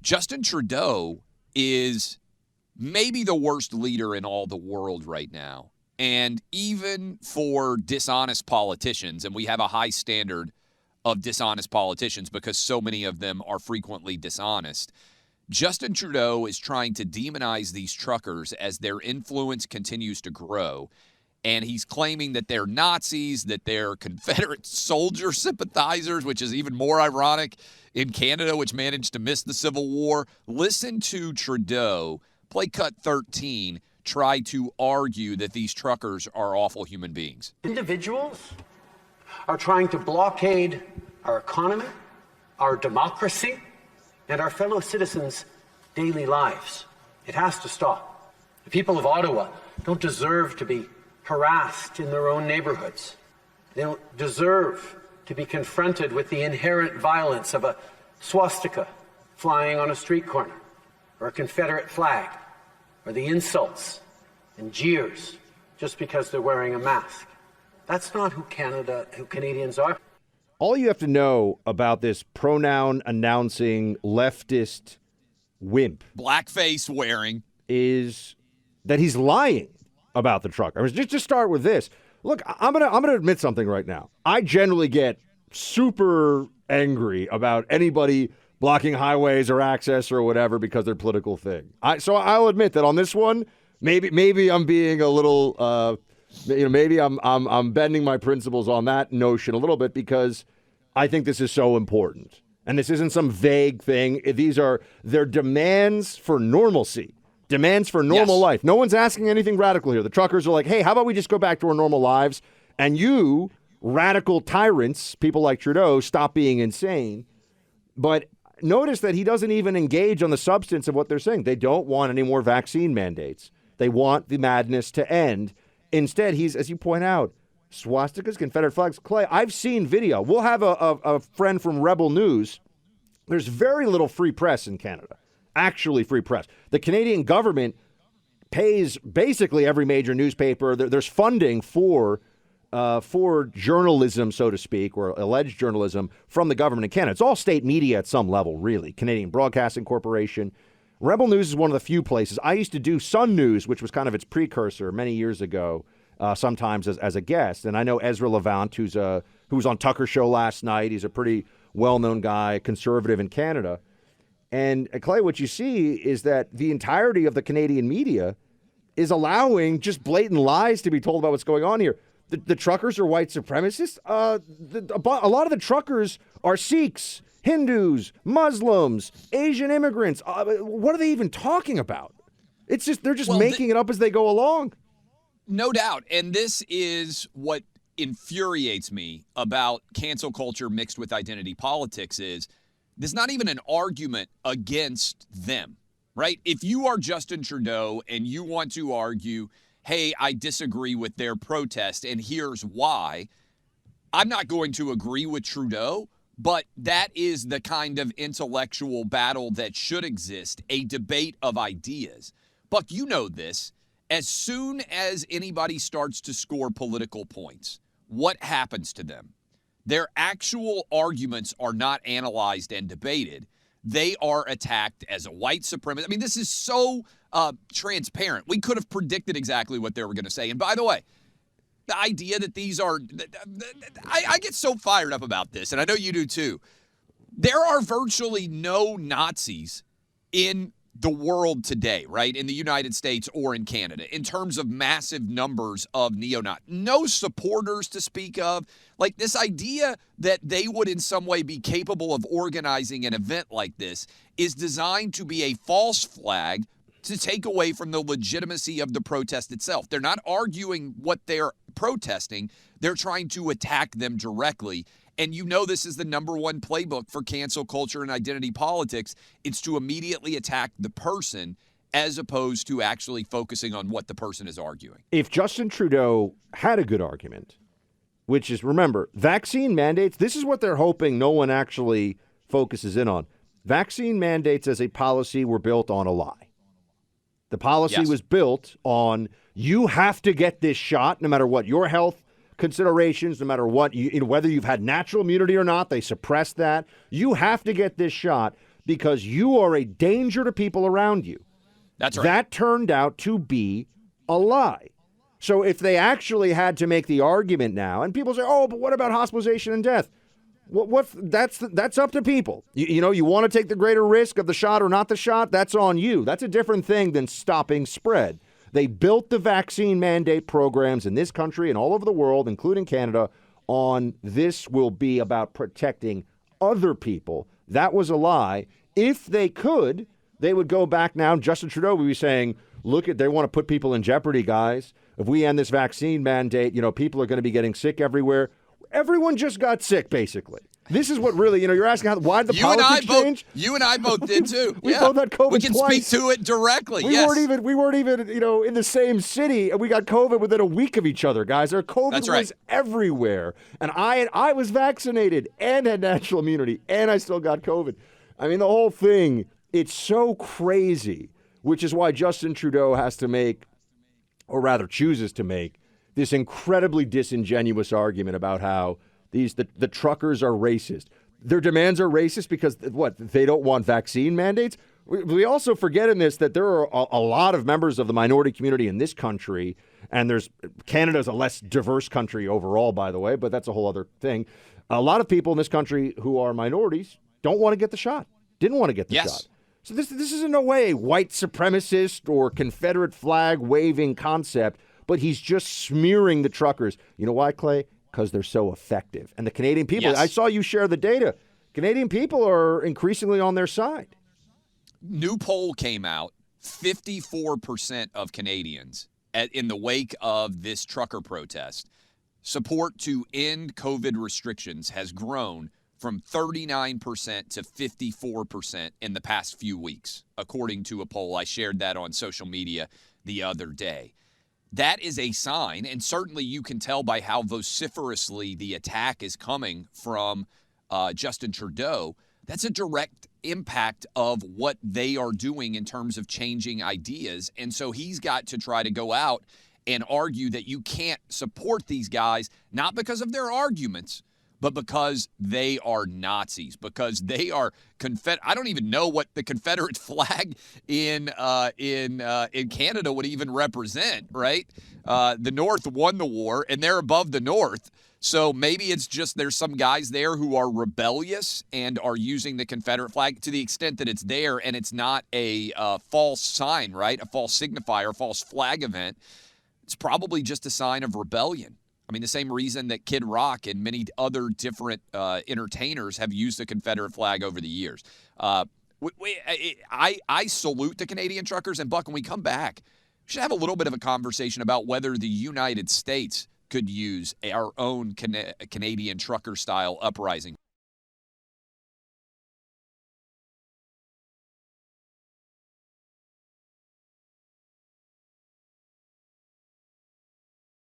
Justin Trudeau is maybe the worst leader in all the world right now. And even for dishonest politicians, and we have a high standard of dishonest politicians because so many of them are frequently dishonest, Justin Trudeau is trying to demonize these truckers as their influence continues to grow. And he's claiming that they're Nazis, that they're Confederate soldier sympathizers, which is even more ironic in Canada, which managed to miss the Civil War. Listen to Trudeau, play cut 13, try to argue that these truckers are awful human beings. Individuals are trying to blockade our economy, our democracy, and our fellow citizens' daily lives. It has to stop. The people of Ottawa don't deserve to be harassed in their own neighborhoods. They don't deserve to be confronted with the inherent violence of a swastika flying on a street corner, or a Confederate flag, or the insults and jeers just because they're wearing a mask. That's not who Canadians are. All you have to know about this pronoun announcing leftist wimp, blackface wearing, is that he's lying about the trucker. Just start with this. Look, I'm gonna admit something right now. I generally get super angry about anybody blocking highways or access or whatever because they're political thing. So I'll admit that on this one, maybe I'm being a little, maybe I'm bending my principles on that notion a little bit because I think this is so important. And this isn't some vague thing. They're demands for normalcy. Demands for normal life. No one's asking anything radical here. The truckers are like, hey, how about we just go back to our normal lives? And you, radical tyrants, people like Trudeau, stop being insane. But notice that he doesn't even engage on the substance of what they're saying. They don't want any more vaccine mandates. They want the madness to end. Instead, he's, as you point out, swastikas, Confederate flags. Clay, I've seen video. We'll have a friend from Rebel News. There's very little free press in Canada. Actually free press. The Canadian government pays basically every major newspaper. There's funding for journalism, so to speak, or alleged journalism from the government in Canada. It's all state media at some level, really. Canadian Broadcasting Corporation. Rebel News is one of the few places. I used to do Sun News, which was kind of its precursor many years ago, sometimes as a guest. And I know Ezra Levant, who was on Tucker Show last night. He's a pretty well-known guy, conservative in Canada. And Clay, what you see is that the entirety of the Canadian media is allowing just blatant lies to be told about what's going on here. The truckers are white supremacists. A lot of the truckers are Sikhs, Hindus, Muslims, Asian immigrants. What are they even talking about? It's just they're just making it up as they go along. No doubt. And this is what infuriates me about cancel culture mixed with identity politics is there's not even an argument against them, right? If you are Justin Trudeau and you want to argue, hey, I disagree with their protest and here's why, I'm not going to agree with Trudeau, but that is the kind of intellectual battle that should exist, a debate of ideas. Buck, you know this. As soon as anybody starts to score political points, what happens to them? Their actual arguments are not analyzed and debated. They are attacked as a white supremacist. I mean, this is so transparent. We could have predicted exactly what they were going to say. And by the way, the idea that these are, I get so fired up about this, and I know you do too. There are virtually no Nazis in the world today, right? In the United States or in Canada, in terms of massive numbers of neo-Nazis. No supporters to speak of. Like this idea that they would in some way be capable of organizing an event like this is designed to be a false flag to take away from the legitimacy of the protest itself. They're not arguing what they're protesting. They're trying to attack them directly. And you know this is the number one playbook for cancel culture and identity politics. It's to immediately attack the person as opposed to actually focusing on what the person is arguing. If Justin Trudeau had a good argument, which is, remember, vaccine mandates, this is what they're hoping no one actually focuses in on. Vaccine mandates as a policy were built on a lie. The policy was built on you have to get this shot no matter what your health considerations, no matter what, whether you've had natural immunity or not, they suppress that. You have to get this shot because you are a danger to people around you. That's right. That turned out to be a lie. So if they actually had to make the argument now, and people say, oh, but what about hospitalization and death? That's up to people. You want to take the greater risk of the shot or not the shot, that's on you. That's a different thing than stopping spread. They built the vaccine mandate programs in this country and all over the world, including Canada, on this will be about protecting other people. That was a lie. If they could, they would go back now. Justin Trudeau would be saying, they want to put people in jeopardy, guys. If we end this vaccine mandate, people are going to be getting sick everywhere. Everyone just got sick, basically. This is what really, you're asking why did the politics change? You and I both did too. We both had COVID We can twice. speak to it directly. We weren't even, in the same city, and we got COVID within a week of each other, guys. Our COVID was everywhere, and I was vaccinated and had natural immunity, and I still got COVID. I mean, the whole thing, it's so crazy, which is why Justin Trudeau has to make, or rather chooses to make, this incredibly disingenuous argument about how the truckers are racist. Their demands are racist because, they don't want vaccine mandates? We also forget in this that there are a lot of members of the minority community in this country, and Canada's a less diverse country overall, by the way, but that's a whole other thing. A lot of people in this country who are minorities don't want to get the shot, didn't want to get the shot. So this is in no way a white supremacist or Confederate flag waving concept, but he's just smearing the truckers. You know why, Clay? Because they're so effective. And the Canadian people, I saw you share the data. Canadian people are increasingly on their side. New poll came out, 54% of Canadians in the wake of this trucker protest, support to end COVID restrictions has grown from 39% to 54% in the past few weeks, according to a poll. I shared that on social media the other day. That is a sign, and certainly you can tell by how vociferously the attack is coming from Justin Trudeau. That's a direct impact of what they are doing in terms of changing ideas. And so he's got to try to go out and argue that you can't support these guys, not because of their arguments, but because they are Nazis, because they are I don't even know what the Confederate flag in Canada would even represent, right? The North won the war, and they're above the North. So maybe it's just there's some guys there who are rebellious and are using the Confederate flag to the extent that it's there and it's not a false sign, right? A false signifier, a false flag event. It's probably just a sign of rebellion. I mean, the same reason that Kid Rock and many other different entertainers have used the Confederate flag over the years. I salute the Canadian truckers. And, Buck, when we come back, we should have a little bit of a conversation about whether the United States could use our own Canadian trucker-style uprising.